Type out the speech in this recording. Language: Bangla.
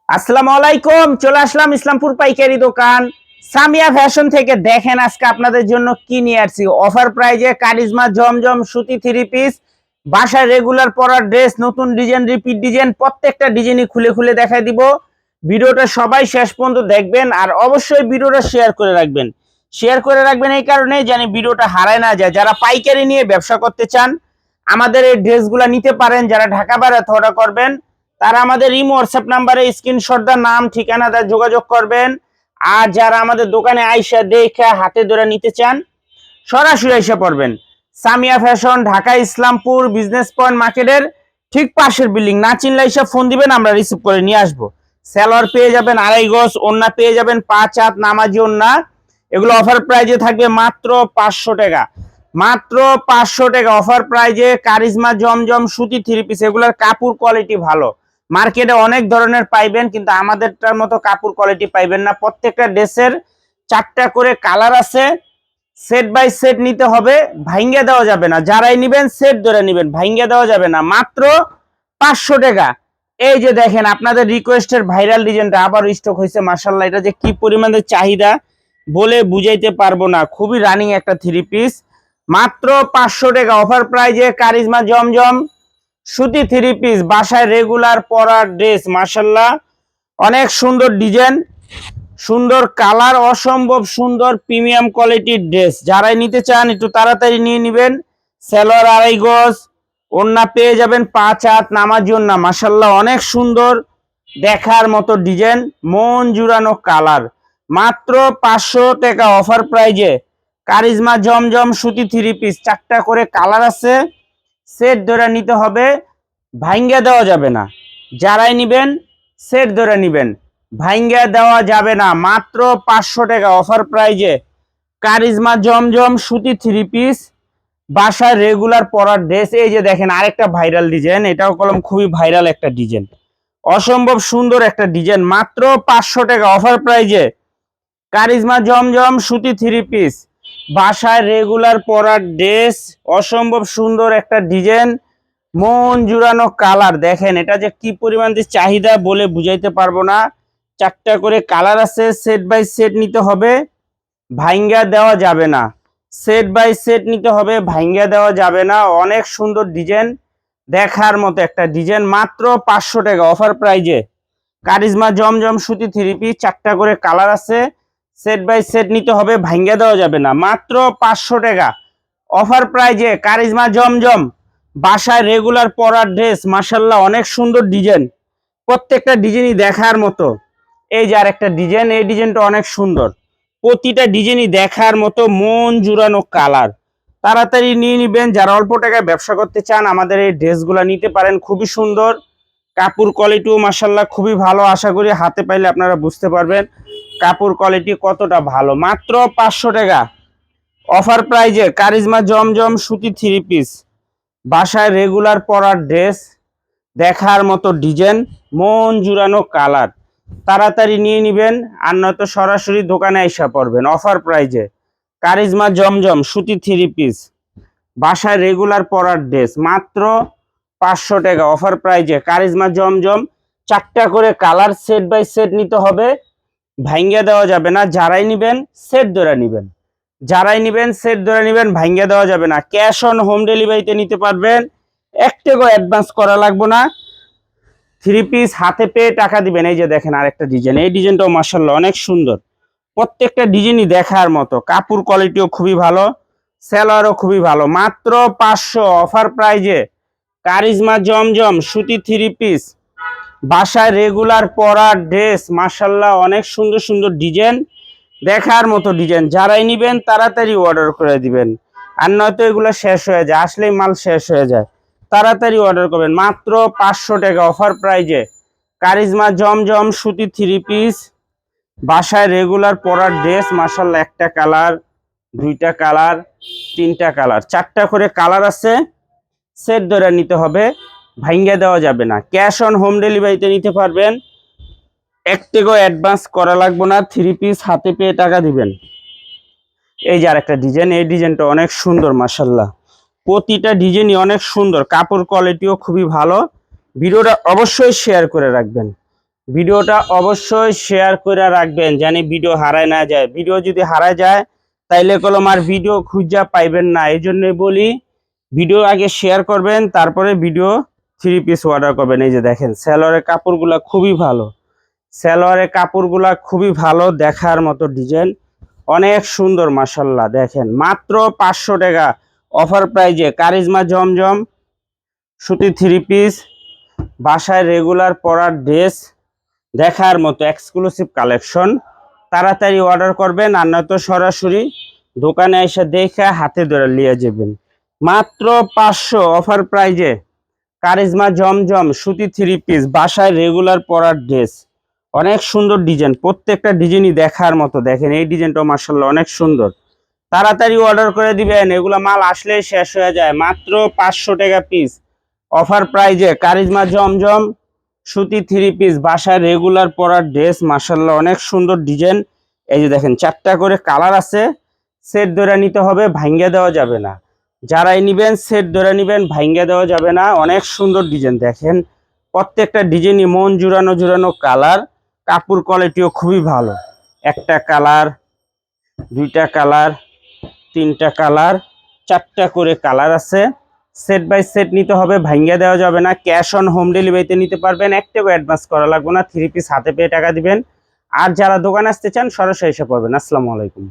আসসালামু আলাইকুম। চলে আসলাম ইসলামপুর পাইকারি দোকান সামিয়া ফ্যাশন থেকে। দেখেন আজকে আপনাদের জন্য কি নিয়ে আসছি। অফার প্রাইজে কারিজমা জমজম সুতি থ্রি পিস, বাসায় রেগুলার পরার ড্রেস, নতুন ডিজাইন, রিপিট ডিজাইন, প্রত্যেকটা ডিজাইনই খুলে খুলে দেখাই দিব। ভিডিওটা সবাই শেষ পর্যন্ত দেখবেন আর অবশ্যই ভিডিওটা শেয়ার করে রাখবেন। শেয়ার করে রাখবেন এই কারণে জানি ভিডিওটা হারায় না যায়। যারা পাইকারি নিয়ে ব্যবসা করতে চান আমাদের এই ড্রেসগুলো নিতে পারেন। যারা ঢাকা বাইরে অর্ডার করবেন তারা আমাদের ইমো হোয়াটসঅ্যাপ নাম্বারে স্ক্রিনশট দা নাম ঠিকানা দা যোগাযোগ করবেন। আর যারা আমাদের দোকানে আইসা দেখে হাতে ধরে নিতে চান সরাসরি আইসা পড়বেন। Samia fashion, Dhaka Islampur business point মার্কেটের ঠিক পাশের বিল্ডিং। না চিনলে আইসা ফোন দিবেন, আমরা রিসিভ করে নিয়ে আসবো। সালোয়ার পেয়ে যাবেন 2.5 গজ, ওন্না পেয়ে যাবেন 5 হাত নামাজি ওন্না। এগুলো অফার প্রাইজে থাকবে মাত্র 500 টাকা। মাত্র 500 টাকা অফার প্রাইজে কারিজমা জমজম সুতি থ্রি পিস। এগুলোর কাপড় কোয়ালিটি ভালো। মার্কেটে অনেক ধরনের পাইবেন কিন্তু আমাদেরটার মতো কাপড় কোয়ালিটি পাইবেন না। প্রত্যেকটা ড্রেসের 4টা করে কালার আছে। সেট বাই সেট নিতে হবে, ভাঙ্গে দেওয়া যাবে না। যারাই নিবেন সেট ধরে নিবেন, ভাঙ্গে দেওয়া যাবে না। মাত্র 500 টাকা। এই যে দেখেন আপনাদের রিকোয়েস্টের ভাইরাল ডিজাইনটা আবার স্টক হয়েছে। মাশাআল্লাহ, এটা যে কি পরিমাণে চাহিদা বলে বুঝাইতে পারবো না। খুবই রানিং একটা থ্রি পিস। মাত্র 500 টাকা অফার প্রাইজে কারিজমা জমজম সুতি থ্রি পিস, বাসায় রেগুলার পরার ড্রেস। মাশাআল্লাহ, অনেক সুন্দর ডিজাইন, সুন্দর কালার, অসম্ভব সুন্দর প্রিমিয়াম কোয়ালিটির ড্রেস। যারাই নিতে চান একটু তাড়াতাড়ি নিয়ে নেবেন। সালোয়ার 2.5 গজ, ওন্না পেয়ে যাবেন 5 হাত নামাজি ওন্না। মাশাআল্লাহ, অনেক সুন্দর দেখার মতো ডিজাইন, মন জুড়ানো কালার। মাত্র 500 টাকা অফার প্রাইজে কারিজমা জমজম সুতি থ্রি পিস। 4টা করে কালার আছে। সেট ধরে নিতে হবে, ভাঙ্গা দেওয়া যাবে না। যারাই নিবেন সেট ধরে নিবেন, ভাঙ্গা দেওয়া যাবে না। মাত্র 500 টাকা অফার প্রাইজে কারিজমা জমজম সুতি থ্রি পিস, বাসায় রেগুলার পরার ড্রেস। এই যে দেখেন আরেকটা ভাইরাল ডিজাইন, এটাও কলম খুবই ভাইরাল একটা ডিজাইন, অসম্ভব সুন্দর একটা ডিজাইন। মাত্র 500 টাকা অফার প্রাইজে কারিজমা জমজম সুতি থ্রি পিস, বাসায় রেগুলার পরার ড্রেস। অসম্ভব সুন্দর একটা ডিজাইন, মন জুড়ানো কালার। দেখেন এটা যে কি পরিমাণ যে চাহিদা বলে বুঝাইতে পারবো না। 4টা করে কালার আছে। সেট বাই সেট নিতে হবে, ভাঙ্গা দেওয়া যাবে না। সেট বাই সেট নিতে হবে, ভাঙ্গা দেওয়া যাবে না। অনেক সুন্দর ডিজাইন, দেখার মতো একটা ডিজাইন। মাত্র 500 টাকা অফার প্রাইজে কারিজমা জমজম সুতি থ্রি পিস। 4টা করে কালার আছে। সেট বাই সেট নিতে হবে, ভাঙ্গা দেওয়া যাবে না। মাত্র 500 টাকা অফার প্রাইজে কারিজমা জমজম, বাসায় রেগুলার পরার ড্রেস। মাশাআল্লাহ, অনেক সুন্দর ডিজাইন, প্রত্যেকটা ডিজাইনই দেখার মতো। এই যে আরেকটা ডিজাইন, এই ডিজাইনটা অনেক সুন্দর, প্রতিটা ডিজাইনই দেখার মতো, মন জুড়ানো কালার। তাড়াতাড়ি নিয়ে নিবেন। যারা অল্প টাকায় ব্যবসা করতে চান আমাদের এই ড্রেসগুলো নিতে পারেন। খুবই সুন্দর, কাপড় কোয়ালিটিও মাশাআল্লাহ খুবই ভালো। আশা করি হাতে পাইলে আপনারা বুঝতে পারবেন কাপড় কোয়ালিটি কতটা ভালো। মাত্র 500 টাকা অফার প্রাইজে কারিজমা জমজম সুতি থ্রি পিস, বাসায় রেগুলার পরার ড্রেস, দেখার মতো ডিজাইন, মন জুড়ানো কালার। তাড়াতাড়ি নিয়ে নিবেন আর নয়তো সরাসরি দোকানে আইসা পড়বেন। অফার প্রাইজে কারিজমা জমজম সুতি থ্রি পিস, বাসায় রেগুলার পরার ড্রেস। মাত্র 500 টাকা অফার প্রাইজে কারিজমা জমজম। 4টা করে কালার। সেট বাই সেট নিতে হবে, ভাঙ্গা দেওয়া যাবে না। যারাই নিবেন সেট ধরে নিবেন, যারাই নিবেন সেট ধরে নিবেন, ভাঙ্গা দেওয়া যাবে না। ক্যাশ অন হোম ডেলিভারিতে নিতে পারবেন, 1 টাকাও অ্যাডভান্স করা লাগবে না। থ্রি পিস হাতে পেয়ে টাকা দিবেন। এই যে দেখেন আরেকটা ডিজাইন, এই ডিজাইনটাও মাশাআল্লাহ অনেক সুন্দর, প্রত্যেকটা ডিজাইনই দেখার মতো। কাপড় কোয়ালিটিও খুবই ভালো, সেলারও খুবই ভালো। মাত্র 500 অফার প্রাইজে কারিজমা জমজম সুতি থ্রি পিস, বাসায় রেগুলার পরার ড্রেস। মাশাআল্লাহ, অনেক সুন্দর সুন্দর ডিজাইন, দেখার মতো ডিজাইন। যারাই নিবেন তাড়াতাড়ি অর্ডার করে দিবেন আর নয়তো এগুলো শেষ হয়ে যায়, আসলেই মাল শেষ হয়ে যায়। তাড়াতাড়ি অর্ডার করবেন। মাত্র 500 টাকা অফার প্রাইজে কারিজমা জমজম সুতি থ্রি পিস, বাসায় রেগুলার পরার ড্রেস। মাশাআল্লাহ, একটা কালার, 2টা কালার, 3টা কালার, 4টা করে কালার আছে। সেট ধরে নিতে হবে, ভাঙ্গা দেওয়া যাবে না। ক্যাশ অন হোম ডেলিভারিতে নিতে পারবেন, 1 টাকাও অ্যাডভান্স করা লাগবে না। থ্রি পিস হাতে পেয়ে টাকা দিবেন। এই যে আরেকটা ডিজাইন, এই ডিজাইনটা অনেক সুন্দর। মাশাআল্লাহ, প্রতিটা ডিজাইনই অনেক সুন্দর, কাপড় কোয়ালিটিও খুবই ভালো। ভিডিওটা অবশ্যই শেয়ার করে রাখবেন। ভিডিওটা অবশ্যই শেয়ার করে রাখবেন জানি ভিডিও হারায় না যায়। ভিডিও যদি হারায় যায় তাইলে কলম আর ভিডিও খুঁজা পাইবেন না। এই জন্যই বলি ভিডিও আগে শেয়ার করবেন, তারপরে ভিডিও 3 পিস অর্ডার করবেন। এই যে দেখেন সালোয়ারের কাপড়গুলা খুবই ভালো, সালোয়ারের কাপড়গুলা খুবই ভালো, দেখার মতো ডিজাইন, অনেক সুন্দর মাশাল্লাহ। দেখেন মাত্র 500 টাকা অফার প্রাইজে কারিজমা জমজম সুতি 3 পিস, বাসায় রেগুলার পরার ড্রেস, দেখার মতো এক্সক্লুসিভ কালেকশন। তাড়াতাড়ি অর্ডার করবেন, আর নয়তো সরাসরি দোকানে এসে দেখে হাতে ধরে নিয়ে যাবেন। মাত্র 500 অফার প্রাইজে কারিজমা জমজম সুতি 3 পিস, বাসায় রেগুলার পরার ড্রেস, অনেক সুন্দর ডিজাইন, প্রত্যেকটা ডিজাইনই দেখার মতো। দেখেন এই ডিজাইনটা মাশাআল্লাহ অনেক সুন্দর। তাড়াতাড়ি অর্ডার করে দিবেন, এগুলা মাল আসলেই শেষ হয়ে যায়। মাত্র 500 টাকা পিস অফার প্রাইজে কারিজমা জমজম সুতি 3 পিস, বাসায় রেগুলার পরার ড্রেস, মাশাআল্লাহ অনেক সুন্দর ডিজাইন। এই যে দেখেন 4টা করে কালার আছে, সেট ধরে নিতে হবে, ভাঙ্গা দেওয়া যাবে না। যারাই নিবেন সেট ধরে নিবেন, ভাঙ্গা দেওয়া যাবে না। অনেক সুন্দর ডিজাইন, দেখেন প্রত্যেকটা ডিজাইনই মন জুড়ানো জুড়ানো কালার, কাপড় কোয়ালিটিও খুবই ভালো। একটা কালার, দুইটা কালার, তিনটা কালার, 4টা করে কালার আছে। সেট বাই সেট নিতে হবে, ভাঙ্গা দেওয়া যাবে না। ক্যাশ অন হোম ডেলিভারিতে নিতে পারবেন, একটাও অ্যাডভান্স করা লাগবে না। 3 পিস হাতে পেয়ে টাকা দিবেন। আর যারা দোকানে আসতে চান সরাসরি এসে পড়বেন। আসসালামু আলাইকুম।